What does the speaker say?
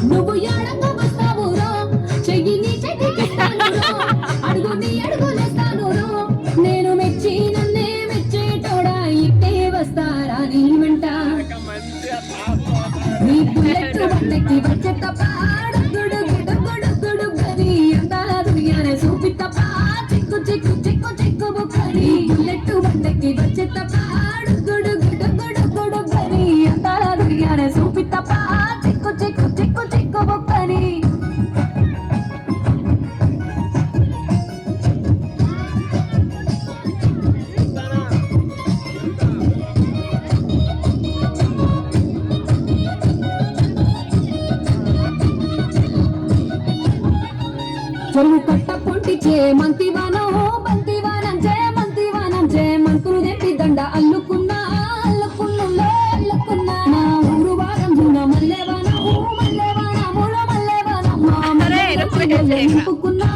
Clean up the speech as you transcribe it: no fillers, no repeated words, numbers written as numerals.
నువ్వు ఎడకు వస్తావురో చెయ్యి నీ చెయ్యికిస్తానురో అడుగు నీ అడుగులేస్తాను నేను మెచ్చి నన్నే మెచ్చేటోడా ఇట్టే వస్తారా నీ వెంట నీ పుల్లెట్టు బండకి వచ్చే తప్ప గుడు గుడు గుడు గుడు గని అందాల దునియానే చూపి తప్ప చిక్కు చిక్కు చిక్కు చిక్కు బుక్కని పుల్లెట్టు బండకి వచ్చే తప్ప గుడు గుడు గుడు గుడు గని అందాల దునియానే చూపి తప్ప చిక్కు చిక్కు చిక్కు చిక్కు బుక్కని చెరువు కట్ట పొంటిచే మంతివానం బంతివానం మంతులు తెప్పి దండ అల్లుకున్నా మా ఊరు వారం జూన మల్లెవాన నింపుకున్నా